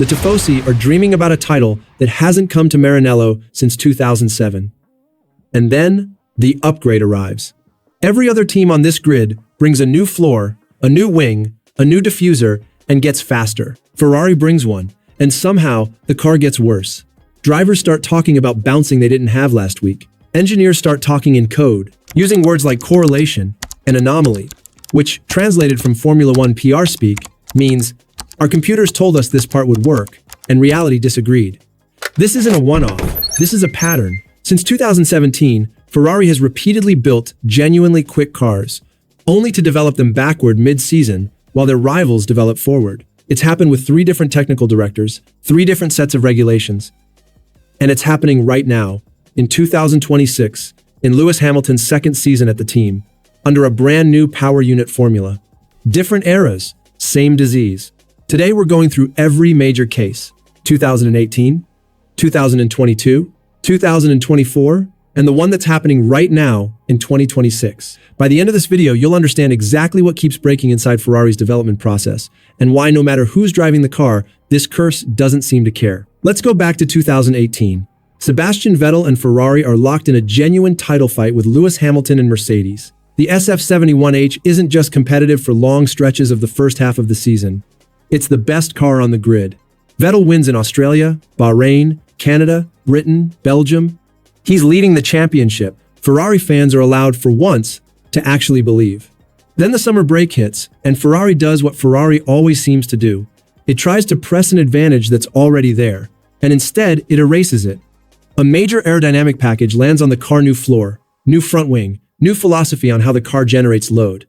The Tifosi are dreaming about a title that hasn't come to Maranello since 2007. And then, the upgrade arrives. Every other team on this grid brings a new floor, a new wing, a new diffuser, and gets faster. Ferrari brings one, and somehow, the car gets worse. Drivers start talking about bouncing they didn't have last week. Engineers start talking in code, using words like correlation and anomaly, which, translated from Formula One PR speak, means, our computers told us this part would work, and reality disagreed. This isn't a one-off, this is a pattern. Since 2017, Ferrari has repeatedly built genuinely quick cars, only to develop them backward mid-season, while their rivals develop forward. It's happened with 3 different technical directors, 3 different sets of regulations. And it's happening right now, in 2026, in Lewis Hamilton's second season at the team, under a brand new power unit formula. Different eras, same disease. Today we're going through every major case, 2018, 2022, 2024, and the one that's happening right now in 2026. By the end of this video, you'll understand exactly what keeps breaking inside Ferrari's development process, and why no matter who's driving the car, this curse doesn't seem to care. Let's go back to 2018. Sebastian Vettel and Ferrari are locked in a genuine title fight with Lewis Hamilton and Mercedes. The SF71H isn't just competitive for long stretches of the first half of the season. It's the best car on the grid. Vettel wins in Australia, Bahrain, Canada, Britain, Belgium. He's leading the championship. Ferrari fans are allowed, for once, to actually believe. Then the summer break hits, and Ferrari does what Ferrari always seems to do. It tries to press an advantage that's already there, and instead it erases it. A major aerodynamic package lands on the car: new floor, new front wing, new philosophy on how the car generates load.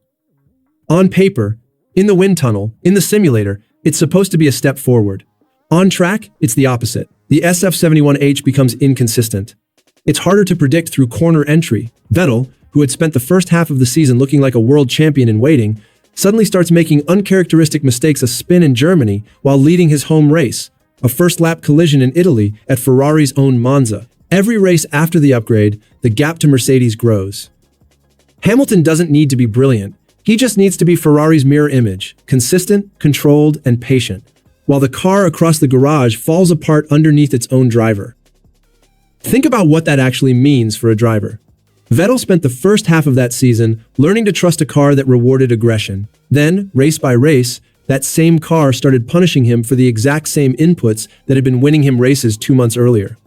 On paper, in the wind tunnel, in the simulator, it's supposed to be a step forward. On track, it's the opposite. The SF71H becomes inconsistent. It's harder to predict through corner entry. Vettel, who had spent the first half of the season looking like a world champion in waiting, suddenly starts making uncharacteristic mistakes: a spin in Germany while leading his home race, a first-lap collision in Italy at Ferrari's own Monza. Every race after the upgrade, the gap to Mercedes grows. Hamilton doesn't need to be brilliant. He just needs to be Ferrari's mirror image, consistent, controlled, and patient, while the car across the garage falls apart underneath its own driver. Think about what that actually means for a driver. Vettel spent the first half of that season learning to trust a car that rewarded aggression. Then, race by race, that same car started punishing him for the exact same inputs that had been winning him races 2 months earlier.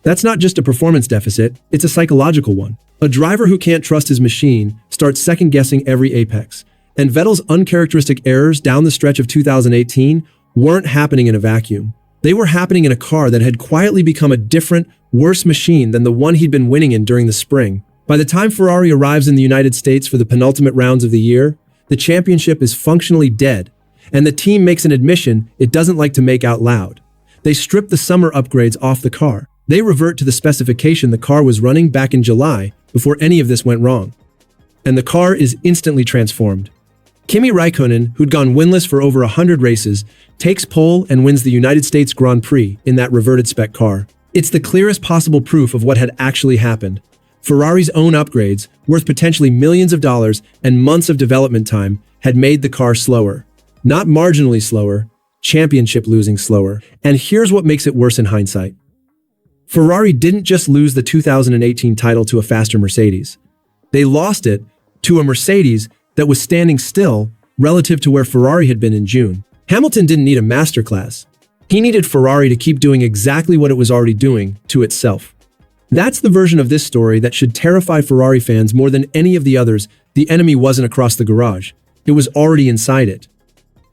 That's not just a performance deficit, it's a psychological one. A driver who can't trust his machine starts second-guessing every apex, and Vettel's uncharacteristic errors down the stretch of 2018 weren't happening in a vacuum. They were happening in a car that had quietly become a different, worse machine than the one he'd been winning in during the spring. By the time Ferrari arrives in the United States for the penultimate rounds of the year, the championship is functionally dead, and the team makes an admission it doesn't like to make out loud. They strip the summer upgrades off the car. They revert to the specification the car was running back in July before any of this went wrong. And the car is instantly transformed. Kimi Raikkonen, who'd gone winless for over 100 races, takes pole and wins the United States Grand Prix in that reverted spec car. It's the clearest possible proof of what had actually happened. Ferrari's own upgrades, worth potentially millions of dollars and months of development time, had made the car slower. Not marginally slower, championship-losing slower. And here's what makes it worse in hindsight. Ferrari didn't just lose the 2018 title to a faster Mercedes. They lost it to a Mercedes that was standing still relative to where Ferrari had been in June. Hamilton didn't need a masterclass. He needed Ferrari to keep doing exactly what it was already doing to itself. That's the version of this story that should terrify Ferrari fans more than any of the others. The enemy wasn't across the garage. It was already inside it.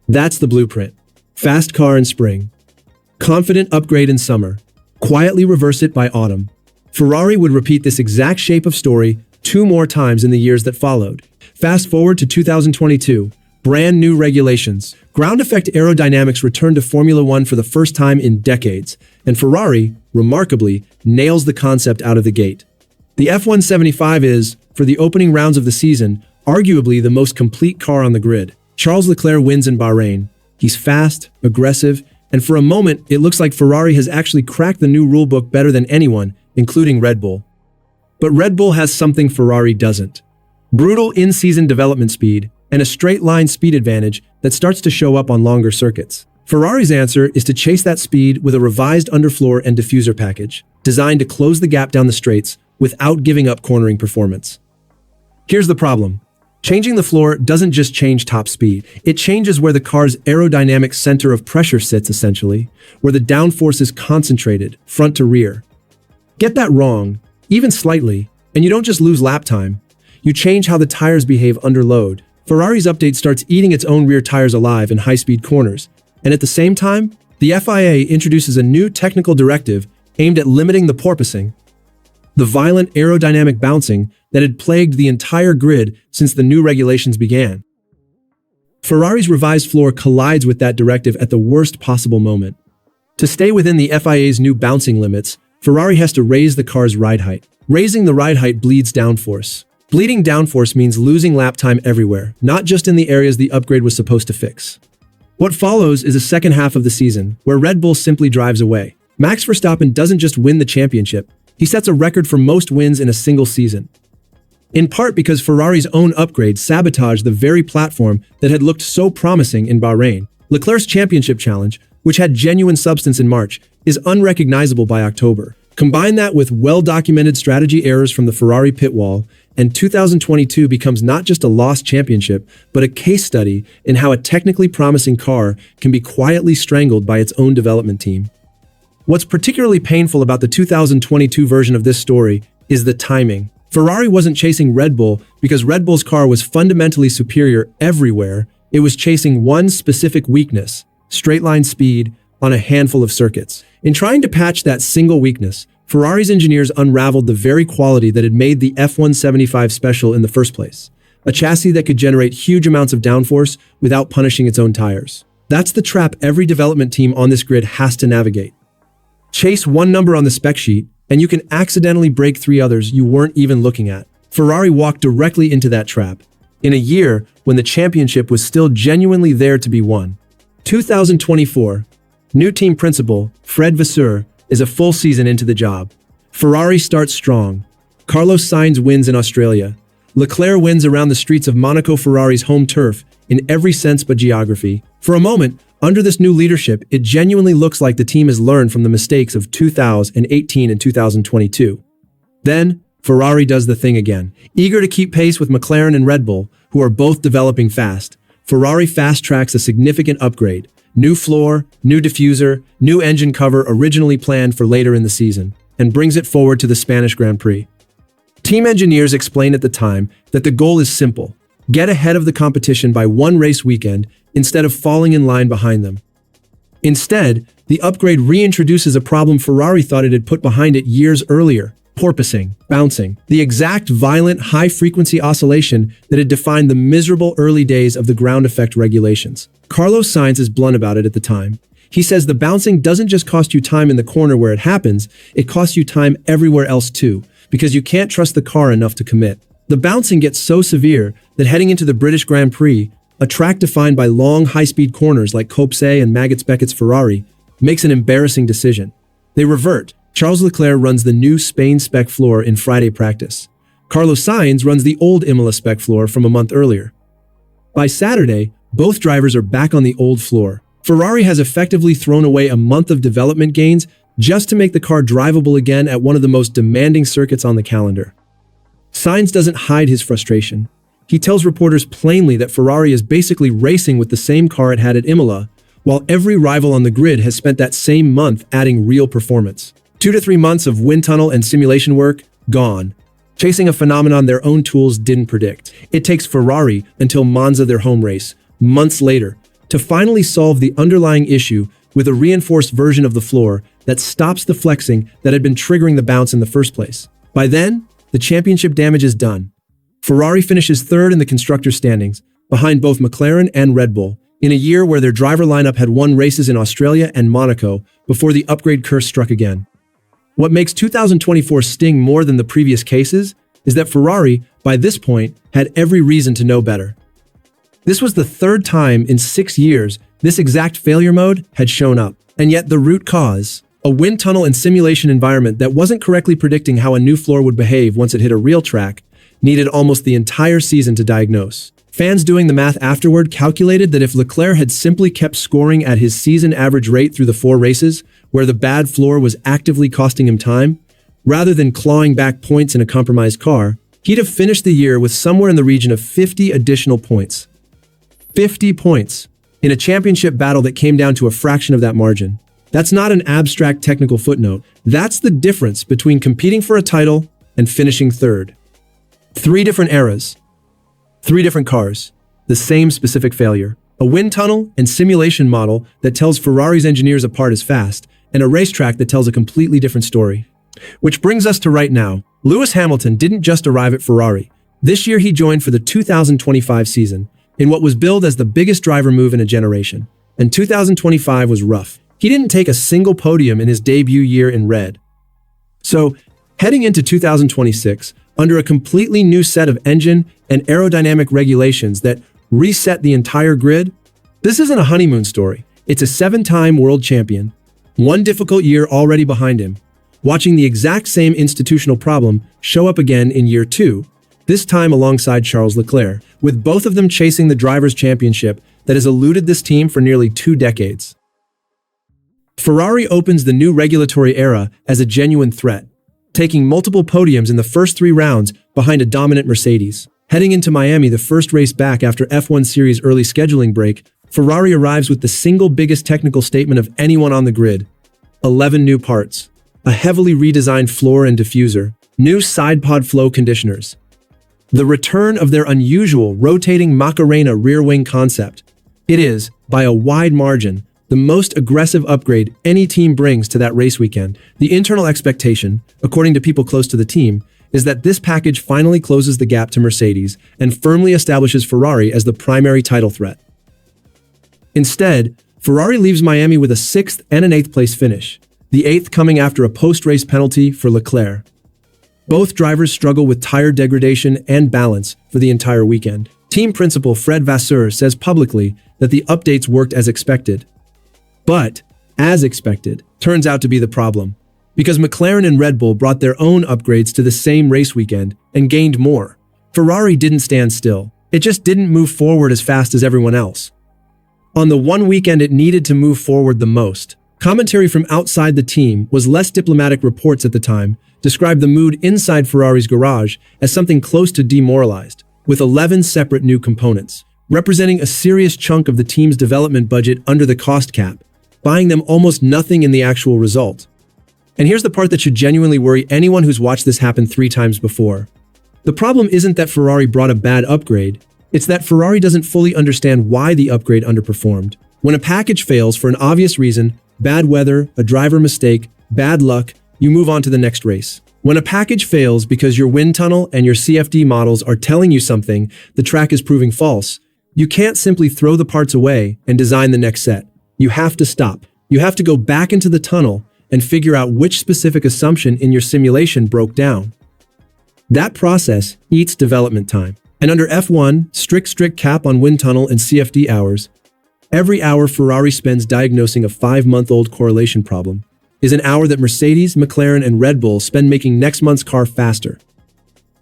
That's the blueprint. Fast car in spring. Confident upgrade in summer. Quietly reverse it by autumn. Ferrari would repeat this exact shape of story 2 more times in the years that followed. Fast forward to 2022. Brand new regulations. Ground effect aerodynamics returned to Formula One for the first time in decades, and Ferrari, remarkably, nails the concept out of the gate. The F175 is, for the opening rounds of the season, arguably the most complete car on the grid. Charles Leclerc wins in Bahrain. He's fast, aggressive, and for a moment, it looks like Ferrari has actually cracked the new rulebook better than anyone, including Red Bull. But Red Bull has something Ferrari doesn't. Brutal in-season development speed, and a straight-line speed advantage that starts to show up on longer circuits. Ferrari's answer is to chase that speed with a revised underfloor and diffuser package, designed to close the gap down the straights without giving up cornering performance. Here's the problem. Changing the floor doesn't just change top speed. It changes where the car's aerodynamic center of pressure sits, essentially, where the downforce is concentrated, front to rear. Get that wrong, even slightly, and you don't just lose lap time. You change how the tires behave under load. Ferrari's update starts eating its own rear tires alive in high-speed corners, and at the same time, the FIA introduces a new technical directive aimed at limiting the porpoising, the violent aerodynamic bouncing that had plagued the entire grid since the new regulations began. Ferrari's revised floor collides with that directive at the worst possible moment. To stay within the FIA's new bouncing limits, Ferrari has to raise the car's ride height. Raising the ride height bleeds downforce. Bleeding downforce means losing lap time everywhere, not just in the areas the upgrade was supposed to fix. What follows is a second half of the season, where Red Bull simply drives away. Max Verstappen doesn't just win the championship, he sets a record for most wins in a single season. In part because Ferrari's own upgrade sabotaged the very platform that had looked so promising in Bahrain. Leclerc's championship challenge, which had genuine substance in March, is unrecognizable by October. Combine that with well-documented strategy errors from the Ferrari pit wall, and 2022 becomes not just a lost championship, but a case study in how a technically promising car can be quietly strangled by its own development team. What's particularly painful about the 2022 version of this story is the timing. Ferrari wasn't chasing Red Bull because Red Bull's car was fundamentally superior everywhere. It was chasing one specific weakness, straight-line speed, on a handful of circuits. In trying to patch that single weakness, Ferrari's engineers unraveled the very quality that had made the F175 special in the first place, a chassis that could generate huge amounts of downforce without punishing its own tires. That's the trap every development team on this grid has to navigate. Chase one number on the spec sheet, and you can accidentally break three others you weren't even looking at. Ferrari walked directly into that trap, in a year when the championship was still genuinely there to be won. 2024. New team principal, Fred Vasseur, is a full season into the job. Ferrari starts strong. Carlos Sainz wins in Australia. Leclerc wins around the streets of Monaco, Ferrari's home turf, in every sense but geography. For a moment, under this new leadership, it genuinely looks like the team has learned from the mistakes of 2018 and 2022. Then, Ferrari does the thing again. Eager to keep pace with McLaren and Red Bull, who are both developing fast, Ferrari fast-tracks a significant upgrade. New floor, new diffuser, new engine cover originally planned for later in the season, and brings it forward to the Spanish Grand Prix. Team engineers explained at the time that the goal is simple: get ahead of the competition by one race weekend instead of falling in line behind them. Instead, the upgrade reintroduces a problem Ferrari thought it had put behind it years earlier: porpoising, bouncing, the exact violent high-frequency oscillation that had defined the miserable early days of the ground effect regulations. Carlos Sainz is blunt about it at the time. He says the bouncing doesn't just cost you time in the corner where it happens, it costs you time everywhere else too, because you can't trust the car enough to commit. The bouncing gets so severe that heading into the British Grand Prix, a track defined by long high-speed corners like Copse and Maggotts-Beckett's Ferrari, makes an embarrassing decision. They revert. Charles Leclerc runs the new Spain spec floor in Friday practice. Carlos Sainz runs the old Imola spec floor from a month earlier. By Saturday, both drivers are back on the old floor. Ferrari has effectively thrown away a month of development gains just to make the car drivable again at one of the most demanding circuits on the calendar. Sainz doesn't hide his frustration. He tells reporters plainly that Ferrari is basically racing with the same car it had at Imola, while every rival on the grid has spent that same month adding real performance. 2 to 3 months of wind tunnel and simulation work, gone. Chasing a phenomenon their own tools didn't predict. It takes Ferrari until Monza, their home race, months later, to finally solve the underlying issue with a reinforced version of the floor that stops the flexing that had been triggering the bounce in the first place. By then, the championship damage is done. Ferrari finishes third in the constructors' standings, behind both McLaren and Red Bull, in a year where their driver lineup had won races in Australia and Monaco before the upgrade curse struck again. What makes 2024 sting more than the previous cases is that Ferrari, by this point, had every reason to know better. This was the third time in 6 years this exact failure mode had shown up. And yet the root cause, a wind tunnel and simulation environment that wasn't correctly predicting how a new floor would behave once it hit a real track, needed almost the entire season to diagnose. Fans doing the math afterward calculated that if Leclerc had simply kept scoring at his season average rate through the 4 races, where the bad floor was actively costing him time, rather than clawing back points in a compromised car, he'd have finished the year with somewhere in the region of 50 additional points. 50 points in a championship battle that came down to a fraction of that margin. That's not an abstract technical footnote. That's the difference between competing for a title and finishing third. 3 different eras. 3 different cars. The same specific failure. A wind tunnel and simulation model that tells Ferrari's engineers apart as fast, and a racetrack that tells a completely different story. Which brings us to right now. Lewis Hamilton didn't just arrive at Ferrari. This year he joined for the 2025 season, in what was billed as the biggest driver move in a generation. And 2025 was rough. He didn't take a single podium in his debut year in red. So, heading into 2026, under a completely new set of engine and aerodynamic regulations that reset the entire grid, this isn't a honeymoon story. It's a 7-time world champion, 1 difficult year already behind him, watching the exact same institutional problem show up again in year 2, this time alongside Charles Leclerc, with both of them chasing the Drivers' Championship that has eluded this team for nearly 2 decades. Ferrari opens the new regulatory era as a genuine threat, taking multiple podiums in the first 3 rounds behind a dominant Mercedes. Heading into Miami, the first race back after F1 Series' early scheduling break, Ferrari arrives with the single biggest technical statement of anyone on the grid: 11 new parts, a heavily redesigned floor and diffuser, new side pod flow conditioners, the return of their unusual rotating Macarena rear wing concept. It is, by a wide margin, the most aggressive upgrade any team brings to that race weekend. The internal expectation, according to people close to the team, is that this package finally closes the gap to Mercedes and firmly establishes Ferrari as the primary title threat. Instead, Ferrari leaves Miami with a 6th and an 8th place finish, the 8th coming after a post-race penalty for Leclerc. Both drivers struggle with tire degradation and balance for the entire weekend. Team principal Fred Vasseur says publicly that the updates worked as expected. But, as expected, turns out to be the problem, because McLaren and Red Bull brought their own upgrades to the same race weekend and gained more. Ferrari didn't stand still. It just didn't move forward as fast as everyone else. On the one weekend it needed to move forward the most, commentary from outside the team was less diplomatic. Reports at the time described the mood inside Ferrari's garage as something close to demoralized, with 11 separate new components, representing a serious chunk of the team's development budget under the cost cap, buying them almost nothing in the actual result. And here's the part that should genuinely worry anyone who's watched this happen 3 times before. The problem isn't that Ferrari brought a bad upgrade, it's that Ferrari doesn't fully understand why the upgrade underperformed. When a package fails for an obvious reason, bad weather, a driver mistake, bad luck, you move on to the next race. When a package fails because your wind tunnel and your CFD models are telling you something the track is proving false, you can't simply throw the parts away and design the next set. You have to stop. You have to go back into the tunnel and figure out which specific assumption in your simulation broke down. That process eats development time. And under F1, strict cap on wind tunnel and CFD hours, every hour Ferrari spends diagnosing a 5-month-old correlation problem is an hour that Mercedes, McLaren, and Red Bull spend making next month's car faster.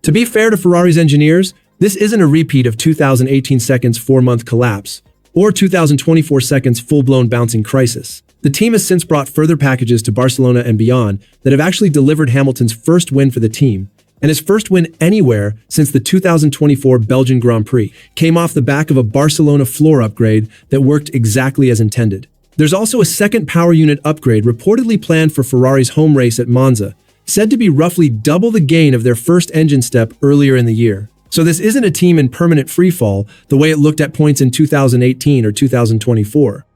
To be fair to Ferrari's engineers, this isn't a repeat of 2018 seconds 4-month collapse, or 2024 seconds full-blown bouncing crisis. The team has since brought further packages to Barcelona and beyond that have actually delivered Hamilton's first win for the team, and his first win anywhere since the 2024 Belgian Grand Prix came off the back of a Barcelona floor upgrade that worked exactly as intended. There's also a second power unit upgrade reportedly planned for Ferrari's home race at Monza, said to be roughly double the gain of their first engine step earlier in the year. So this isn't a team in permanent freefall the way it looked at points in 2018 or 2024.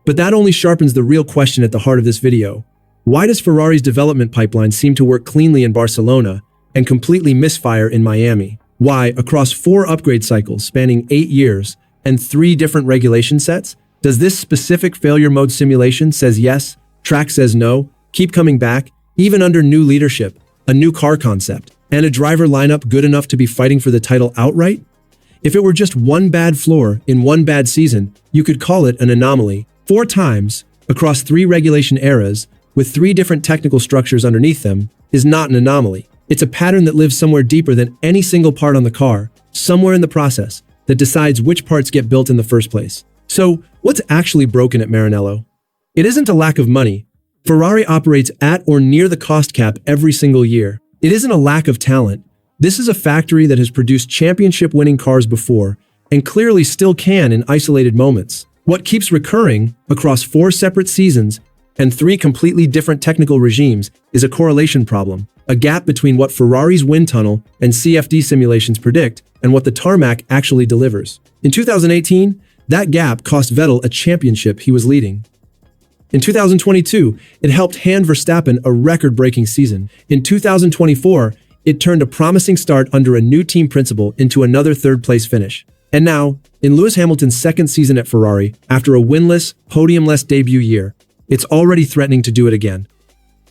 But that only sharpens the real question at the heart of this video. Why does Ferrari's development pipeline seem to work cleanly in Barcelona and completely misfire in Miami? Why, across 4 upgrade cycles spanning 8 years and 3 different regulation sets, does this specific failure mode simulation says yes, track says no, keep coming back, even under new leadership, a new car concept, and a driver lineup good enough to be fighting for the title outright? If it were just one bad floor in one bad season, you could call it an anomaly. 4 times, across 3 regulation eras, with 3 different technical structures underneath them, is not an anomaly. It's a pattern that lives somewhere deeper than any single part on the car, somewhere in the process, that decides which parts get built in the first place. So, what's actually broken at Maranello? It isn't a lack of money. Ferrari operates at or near the cost cap every single year. It isn't a lack of talent. This is a factory that has produced championship-winning cars before, and clearly still can in isolated moments. What keeps recurring across 4 separate seasons and 3 completely different technical regimes is a correlation problem, a gap between what Ferrari's wind tunnel and CFD simulations predict and what the tarmac actually delivers. In 2018, that gap cost Vettel a championship he was leading. In 2022, it helped hand Verstappen a record-breaking season. In 2024, it turned a promising start under a new team principal into another third-place finish. And now, in Lewis Hamilton's second season at Ferrari, after a winless, podiumless debut year, it's already threatening to do it again.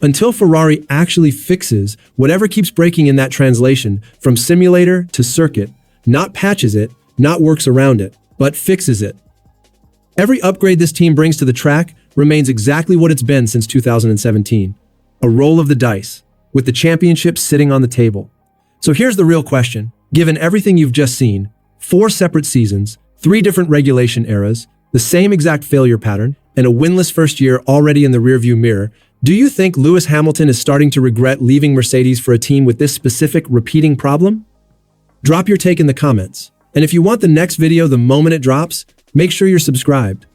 Until Ferrari actually fixes whatever keeps breaking in that translation from simulator to circuit, not patches it, not works around it, but fixes it. Every upgrade this team brings to the track remains exactly what it's been since 2017. A roll of the dice, with the championship sitting on the table. So here's the real question. Given everything you've just seen, 4 separate seasons, 3 different regulation eras, the same exact failure pattern, and a winless first year already in the rearview mirror, do you think Lewis Hamilton is starting to regret leaving Mercedes for a team with this specific repeating problem? Drop your take in the comments. And if you want the next video the moment it drops, make sure you're subscribed.